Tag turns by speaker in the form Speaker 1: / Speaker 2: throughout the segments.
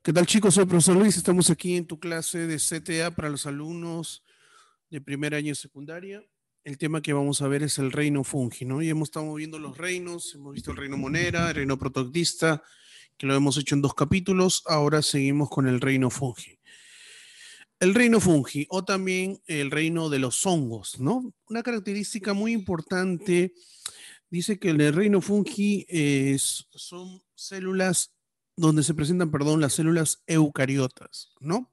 Speaker 1: ¿Qué tal, chicos? Soy el profesor Luis. Estamos aquí en tu clase de CTA para los alumnos de primer año de secundaria. El tema que vamos a ver es el reino fungi, ¿no? Y hemos estado viendo los reinos, hemos visto el reino monera, el reino protoctista, que lo hemos hecho en 2 capítulos. Ahora seguimos con el reino fungi. El reino fungi, o también el reino de los hongos, ¿no? Una característica muy importante dice que en el reino fungi son células donde se presentan, perdón, las células eucariotas, ¿no?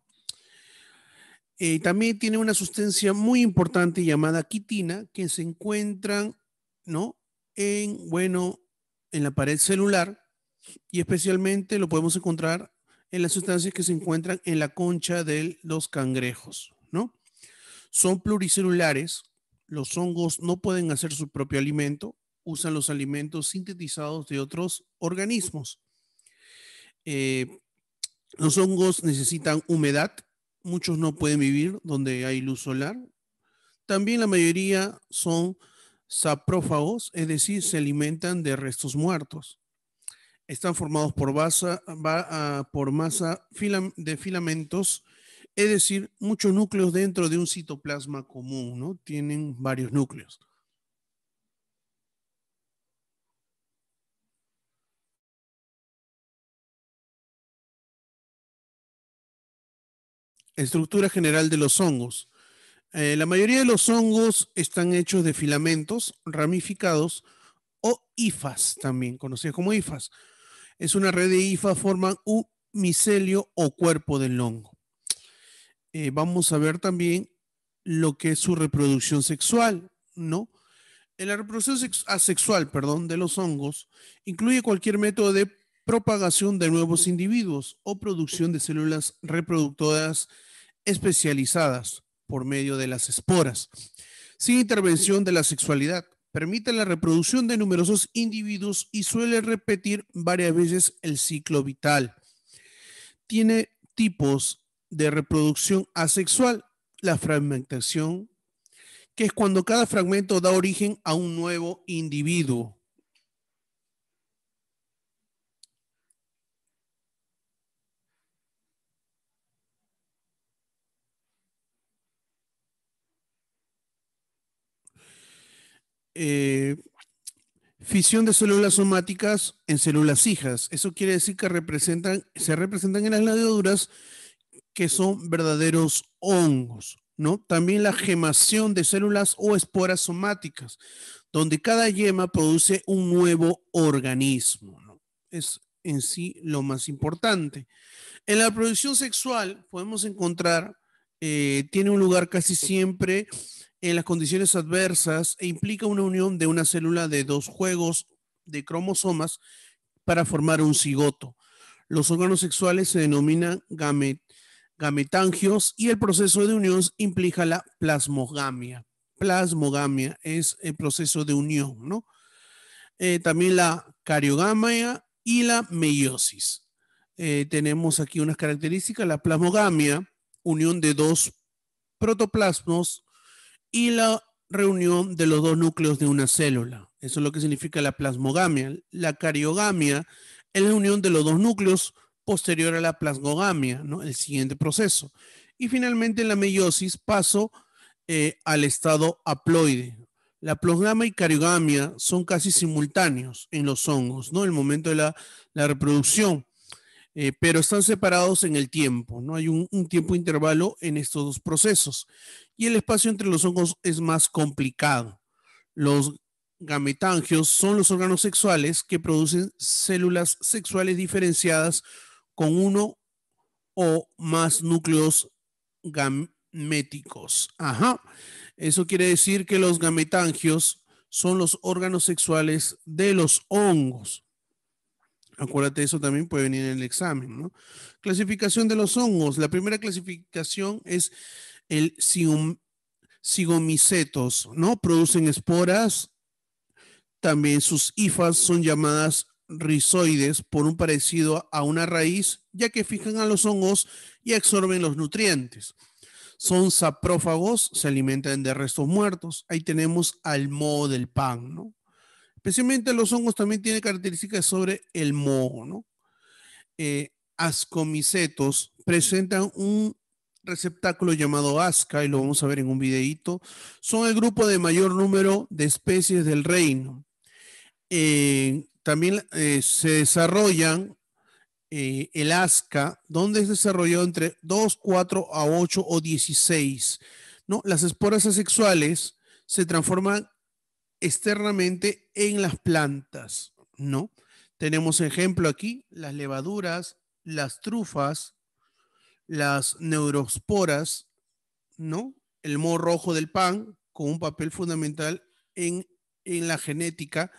Speaker 1: También tiene una sustancia muy importante llamada quitina que se encuentran, ¿no? Bueno, en la pared celular y especialmente lo podemos encontrar en las sustancias que se encuentran en la concha de los cangrejos, ¿no? Son pluricelulares, los hongos no pueden hacer su propio alimento, usan los alimentos sintetizados de otros organismos. Eh, los hongos necesitan humedad, muchos no pueden vivir donde hay luz solar. También la mayoría son saprófagos, es decir, se alimentan de restos muertos. Están formados por masa de filamentos, es decir, muchos núcleos dentro de un citoplasma común, ¿no? Tienen varios núcleos. Estructura general de los hongos. La mayoría de los hongos están hechos de filamentos ramificados o hifas, también conocidas como hifas. Es una red de hifas, forman un micelio o cuerpo del hongo. Vamos a ver también lo que es su reproducción sexual, ¿no? En la reproducción asexual, perdón, de los hongos, incluye cualquier método de propagación de nuevos individuos o producción de células reproductoras especializadas por medio de las esporas, sin intervención de la sexualidad. Permite la reproducción de numerosos individuos y suele repetir varias veces el ciclo vital. Tiene tipos de reproducción asexual, la fragmentación, que es cuando cada fragmento da origen a un nuevo individuo. Eh, Fisión de células somáticas en células hijas. Eso quiere decir que se representan en las levaduras que son verdaderos hongos, ¿no? También la gemación de células o esporas somáticas, donde cada yema produce un nuevo organismo, ¿no? Es en sí lo más importante. En la reproducción sexual podemos encontrar, tiene un lugar casi siempre en las condiciones adversas e implica una unión de una célula de dos juegos de cromosomas para formar un cigoto. Los órganos sexuales se denominan gametangios y el proceso de unión implica la plasmogamia. Plasmogamia es el proceso de unión, ¿no? También la cariogamia y la meiosis. Tenemos aquí unas características, la plasmogamia, unión de dos protoplasmos y la reunión de los dos núcleos de una célula. Eso es lo que significa la plasmogamia. La cariogamia es la unión de los dos núcleos posterior a la plasmogamia, ¿no? El siguiente proceso. Y finalmente en la meiosis paso al estado haploide. La plasmogama y cariogamia son casi simultáneos en los hongos, ¿no? El momento de la reproducción, pero están separados en el tiempo, ¿no? Hay un tiempo intervalo en estos dos procesos y el espacio entre los hongos es más complicado. Los gametangios son los órganos sexuales que producen células sexuales diferenciadas con uno o más núcleos gaméticos. Ajá. Eso quiere decir que los gametangios son los órganos sexuales de los hongos. Acuérdate, eso también puede venir en el examen, ¿no? Clasificación de los hongos. La primera clasificación es el cigomicetos, ¿no? Producen esporas. También sus hifas son llamadas rizoides por un parecido a una raíz, ya que fijan a los hongos y absorben los nutrientes. Son saprófagos, se alimentan de restos muertos. Ahí tenemos al moho del pan, ¿no? Especialmente los hongos también tienen características sobre el moho, ¿no? ascomicetos presentan un receptáculo llamado asca, y lo vamos a ver en un videíto. Son el grupo de mayor número de especies del reino. También se desarrollan el asca, donde es desarrollado entre 2, 4 a 8 o 16. ¿No? Las esporas asexuales se transforman externamente en las plantas, ¿no? Tenemos ejemplo aquí, las levaduras, las trufas, las neurosporas, ¿no? El moho rojo del pan, con un papel fundamental en la genética.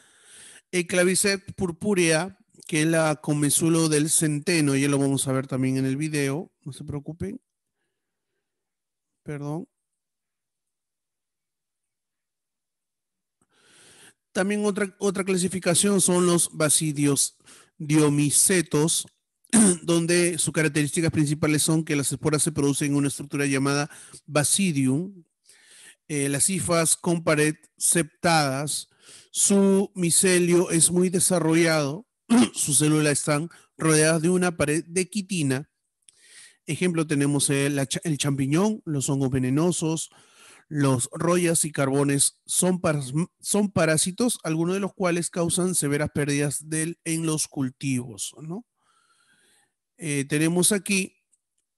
Speaker 1: El Claviceps purpurea, que es la comenzuelo del centeno, ya lo vamos a ver también en el video, no se preocupen. Perdón. También otra clasificación son los basidios diomicetos, donde sus características principales son que las esporas se producen en una estructura llamada basidium, las hifas con pared septadas, su micelio es muy desarrollado, sus células están rodeadas de una pared de quitina. Ejemplo, tenemos el champiñón, los hongos venenosos, los rollas y carbones son parásitos, algunos de los cuales causan severas pérdidas en los cultivos, ¿no? Tenemos aquí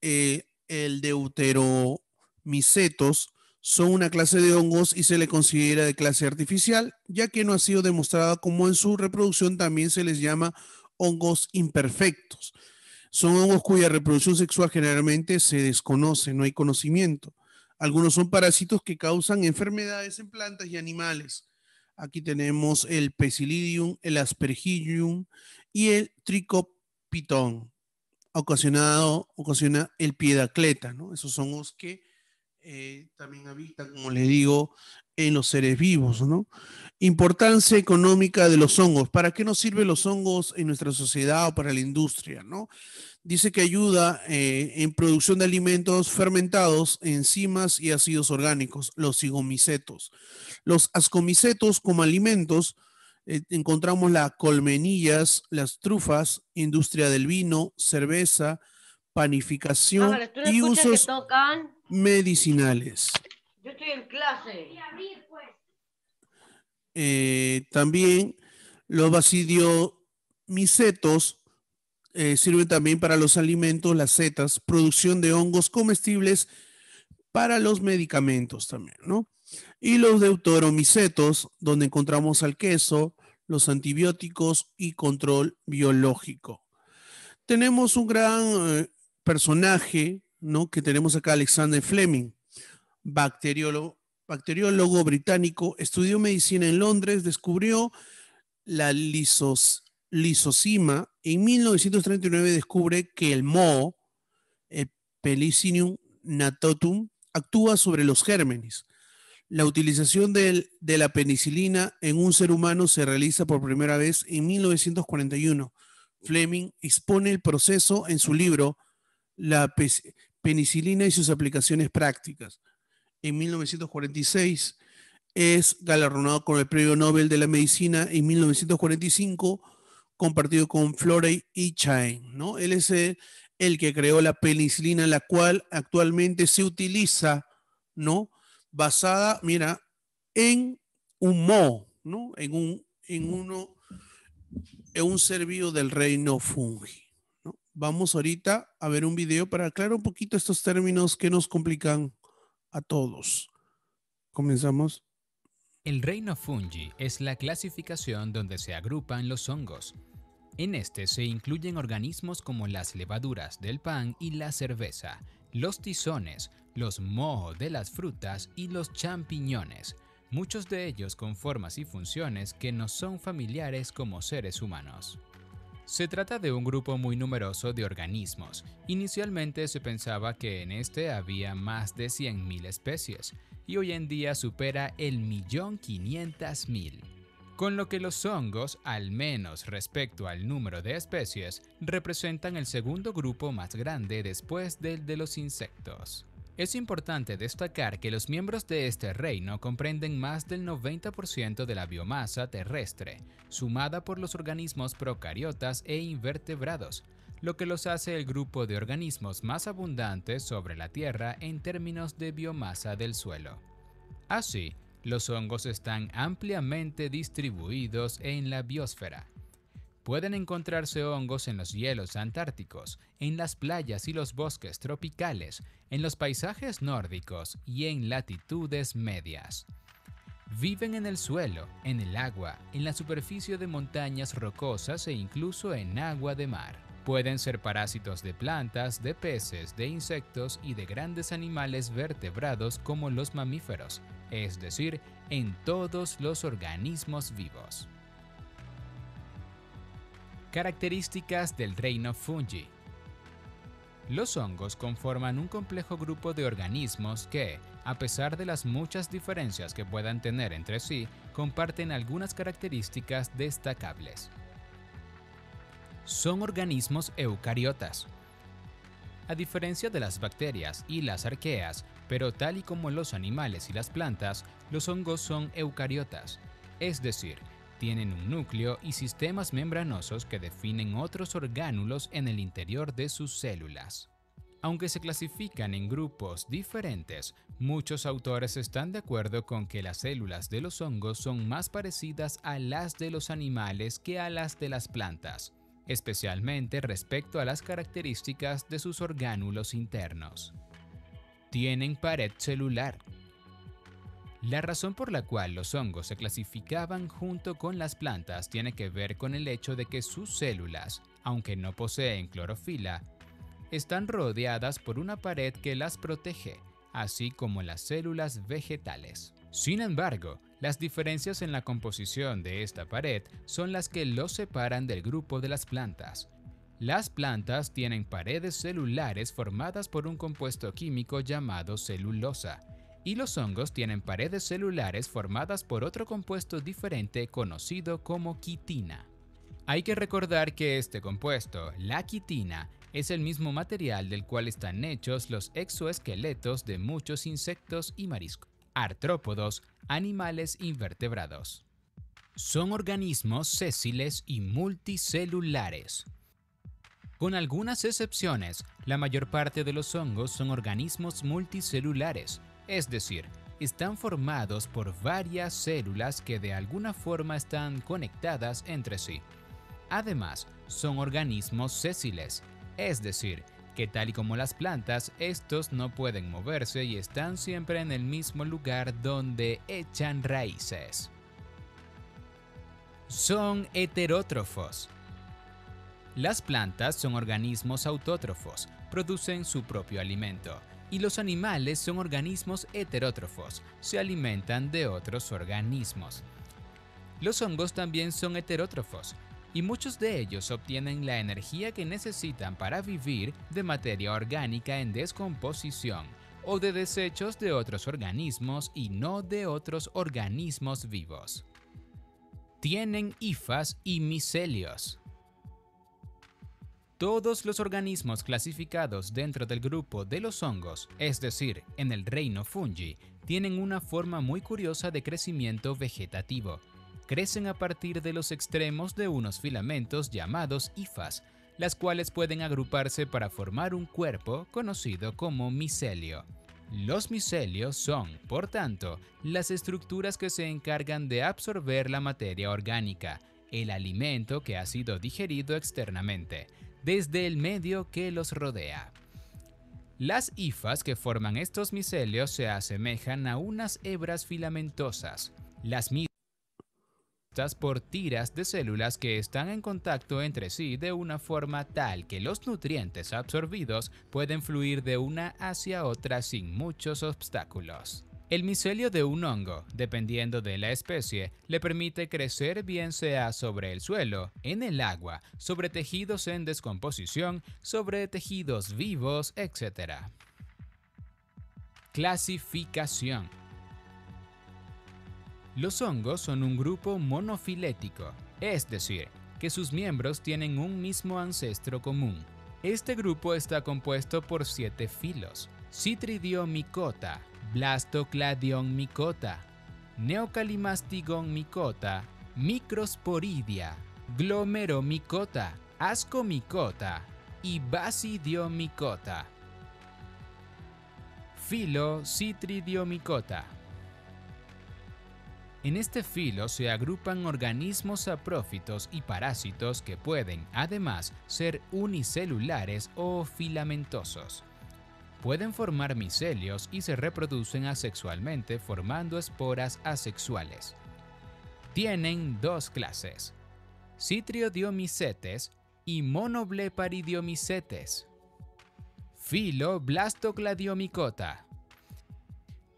Speaker 1: el deuteromicetos, son una clase de hongos y se le considera de clase artificial, ya que no ha sido demostrada como en su reproducción también se les llama hongos imperfectos. Son hongos cuya reproducción sexual generalmente se desconoce, no hay conocimiento. Algunos son parásitos que causan enfermedades en plantas y animales. Aquí tenemos el Pecillidium, el Aspergillium y el Tricopitón. Ocasiona el Piedacleta, ¿no? Esos son hongos que también habitan, como les digo, en los seres vivos, ¿no? Importancia económica de los hongos. ¿Para qué nos sirven los hongos en nuestra sociedad o para la industria, no? Dice que ayuda en producción de alimentos fermentados, enzimas y ácidos orgánicos, los zigomicetos. Los ascomicetos como alimentos, encontramos las colmenillas, las trufas, industria del vino, cerveza, panificación
Speaker 2: Ángeles, ¿tú no
Speaker 1: y
Speaker 2: escuchas que
Speaker 1: usos
Speaker 2: tocan?
Speaker 1: medicinales.
Speaker 2: Yo estoy en clase.
Speaker 1: También los basidiomicetos sirven también para los alimentos, las setas, producción de hongos comestibles para los medicamentos también, ¿no? Y los deuteromicetos, donde encontramos al queso, los antibióticos y control biológico. Tenemos un gran personaje, ¿no? Que tenemos acá, Alexander Fleming, bacteriólogo británico, estudió medicina en Londres, descubrió la lisocima. En 1939 descubre que el moho, el Penicillium natatum, actúa sobre los gérmenes. La utilización de la penicilina en un ser humano se realiza por primera vez en 1941. Fleming expone el proceso en su libro La penicilina y sus aplicaciones prácticas. En 1946 es galardonado con el Premio Nobel de la Medicina en 1945, compartido con Florey y Chain, ¿no? Él es el que creó la penicilina, la cual actualmente se utiliza, ¿no? Basada, mira, en un moho, ¿no? En un ser vivo del reino fungi, ¿no? Vamos ahorita a ver un video para aclarar un poquito estos términos que nos complican a todos. Comenzamos.
Speaker 3: El reino fungi es la clasificación donde se agrupan los hongos. En este se incluyen organismos como las levaduras del pan y la cerveza, los tizones, los mohos de las frutas y los champiñones, muchos de ellos con formas y funciones que nos son familiares como seres humanos. Se trata de un grupo muy numeroso de organismos. Inicialmente se pensaba que en este había más de 100.000 especies y hoy en día supera el 1.500.000. Con lo que los hongos, al menos respecto al número de especies, representan el segundo grupo más grande después del de los insectos. Es importante destacar que los miembros de este reino comprenden más del 90% de la biomasa terrestre, sumada por los organismos procariotas e invertebrados. lo que los hace el grupo de organismos más abundantes sobre la Tierra en términos de biomasa del suelo. Así, los hongos están ampliamente distribuidos en la biosfera. Pueden encontrarse hongos en los hielos antárticos, en las playas y los bosques tropicales, en los paisajes nórdicos y en latitudes medias. Viven en el suelo, en el agua, en la superficie de montañas rocosas e incluso en agua de mar. Pueden ser parásitos de plantas, de peces, de insectos y de grandes animales vertebrados como los mamíferos, es decir, en todos los organismos vivos. Características del reino fungi. Los hongos conforman un complejo grupo de organismos que, a pesar de las muchas diferencias que puedan tener entre sí, comparten algunas características destacables. Son organismos eucariotas. A diferencia de las bacterias y las arqueas, pero tal y como los animales y las plantas, los hongos son eucariotas, es decir, tienen un núcleo y sistemas membranosos que definen otros orgánulos en el interior de sus células. Aunque se clasifican en grupos diferentes, muchos autores están de acuerdo con que las células de los hongos son más parecidas a las de los animales que a las de las plantas, especialmente respecto a las características de sus orgánulos internos. Tienen pared celular. La razón por la cual los hongos se clasificaban junto con las plantas tiene que ver con el hecho de que sus células, aunque no poseen clorofila, están rodeadas por una pared que las protege, así como las células vegetales. Sin embargo, las diferencias en la composición de esta pared son las que los separan del grupo de las plantas. Las plantas tienen paredes celulares formadas por un compuesto químico llamado celulosa, y los hongos tienen paredes celulares formadas por otro compuesto diferente conocido como quitina. Hay que recordar que este compuesto, la quitina, es el mismo material del cual están hechos los exoesqueletos de muchos insectos y mariscos, artrópodos, animales invertebrados. Son organismos sésiles y multicelulares. Con algunas excepciones, la mayor parte de los hongos son organismos multicelulares, es decir, están formados por varias células que de alguna forma están conectadas entre sí. Además, son organismos sésiles, es decir, que tal y como las plantas, estos no pueden moverse y están siempre en el mismo lugar donde echan raíces. Son heterótrofos. Las plantas son organismos autótrofos, producen su propio alimento, y los animales son organismos heterótrofos, se alimentan de otros organismos. Los hongos también son heterótrofos, y muchos de ellos obtienen la energía que necesitan para vivir de materia orgánica en descomposición o de desechos de otros organismos y no de otros organismos vivos. Tienen hifas y micelios. Todos los organismos clasificados dentro del grupo de los hongos, es decir, en el reino fungi, tienen una forma muy curiosa de crecimiento vegetativo. Crecen a partir de los extremos de unos filamentos llamados hifas, las cuales pueden agruparse para formar un cuerpo conocido como micelio. Los micelios son, por tanto, las estructuras que se encargan de absorber la materia orgánica, el alimento que ha sido digerido externamente, desde el medio que los rodea. Las hifas que forman estos micelios se asemejan a unas hebras filamentosas, las mismas por tiras de células que están en contacto entre sí de una forma tal que los nutrientes absorbidos pueden fluir de una hacia otra sin muchos obstáculos. El micelio de un hongo, dependiendo de la especie, le permite crecer bien sea sobre el suelo, en el agua, sobre tejidos en descomposición, sobre tejidos vivos, etc. Clasificación. Los hongos son un grupo monofilético, es decir, que sus miembros tienen un mismo ancestro común. Este grupo está compuesto por 7 filos: Chytridiomycota, Blastocladion mycota, Neocalimastigon mycota, Microsporidia, Glomeromycota, Ascomycota, y Basidiomycota. Filo Citridiomycota. En este filo se agrupan organismos saprófitos y parásitos que pueden, además, ser unicelulares o filamentosos. Pueden formar micelios y se reproducen asexualmente formando esporas asexuales. Tienen dos clases, Citriodiomycetes y Monoblepharidiomicetes. Filo Blastocladiomycota.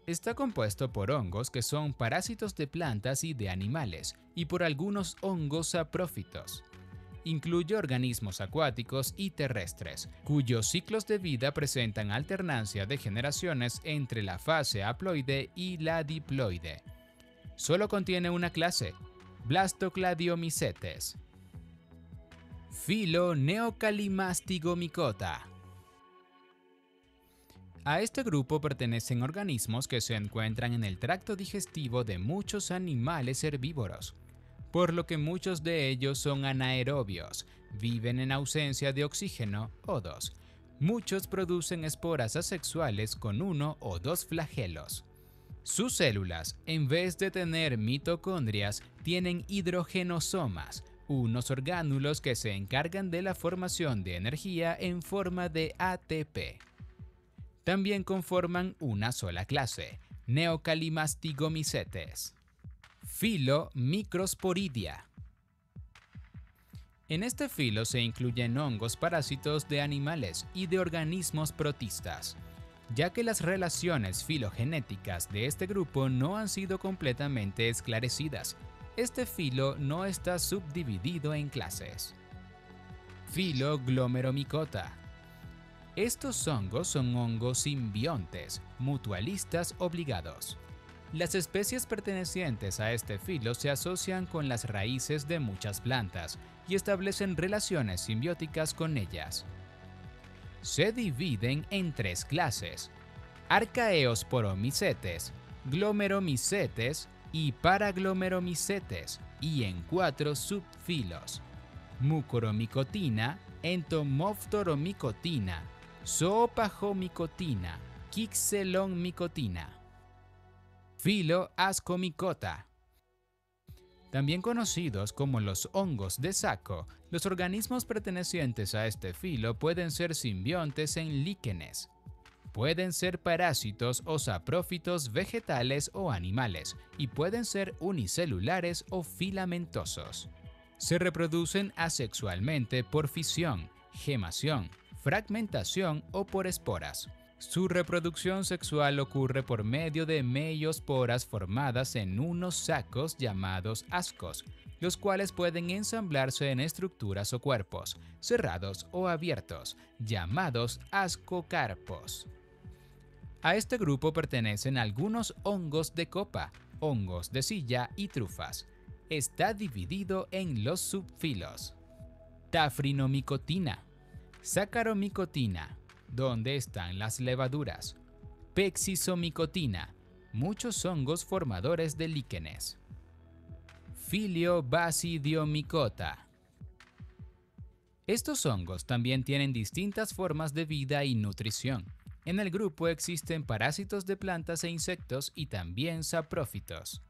Speaker 3: Está compuesto por hongos que son parásitos de plantas y de animales, y por algunos hongos saprófitos. Incluye organismos acuáticos y terrestres, cuyos ciclos de vida presentan alternancia de generaciones entre la fase haploide y la diploide. Solo contiene una clase, Blastocladiomycetes. Filo Neocalimástigomycota. A este grupo pertenecen organismos que se encuentran en el tracto digestivo de muchos animales herbívoros, por lo que muchos de ellos son anaerobios, viven en ausencia de oxígeno O2. Muchos producen esporas asexuales con uno o dos flagelos. Sus células, en vez de tener mitocondrias, tienen hidrogenosomas, unos orgánulos que se encargan de la formación de energía en forma de ATP. También conforman una sola clase, Neocalimástigomycetes. Filo Microsporidia. En este filo se incluyen hongos parásitos de animales y de organismos protistas, ya que las relaciones filogenéticas de este grupo no han sido completamente esclarecidas. Este filo no está subdividido en clases. Filo Glomeromycota. Estos hongos son hongos simbiontes, mutualistas obligados. Las especies pertenecientes a este filo se asocian con las raíces de muchas plantas y establecen relaciones simbióticas con ellas. Se dividen en tres clases, Archaeosporomycetes, Glomeromycetes y Paraglomeromycetes, y en cuatro subfilos, Mucoromycotina, Entomophthoromycotina, Zoophagomicotina, Quixelonmycotina. Filo Ascomycota. También conocidos como los hongos de saco, los organismos pertenecientes a este filo pueden ser simbiontes en líquenes. Pueden ser parásitos o saprófitos vegetales o animales y pueden ser unicelulares o filamentosos. Se reproducen asexualmente por fisión, gemación, fragmentación o por esporas. Su reproducción sexual ocurre por medio de meiosporas formadas en unos sacos llamados ascos, los cuales pueden ensamblarse en estructuras o cuerpos, cerrados o abiertos, llamados ascocarpos. A este grupo pertenecen algunos hongos de copa, hongos de silla y trufas. Está dividido en los subfilos. Tafrinomycotina, Saccharomycotina, donde están las levaduras, Pexisomycotina, muchos hongos formadores de líquenes. Filio Basidiomycota. Estos hongos también tienen distintas formas de vida y nutrición. En el grupo existen parásitos de plantas e insectos y también saprófitos.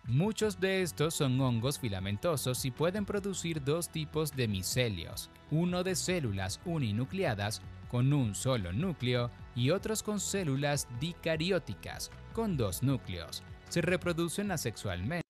Speaker 3: Muchos de estos son hongos filamentosos y pueden producir dos tipos de micelios, uno de células uninucleadas con un solo núcleo y otros con células dicarióticas con dos núcleos. Se reproducen asexualmente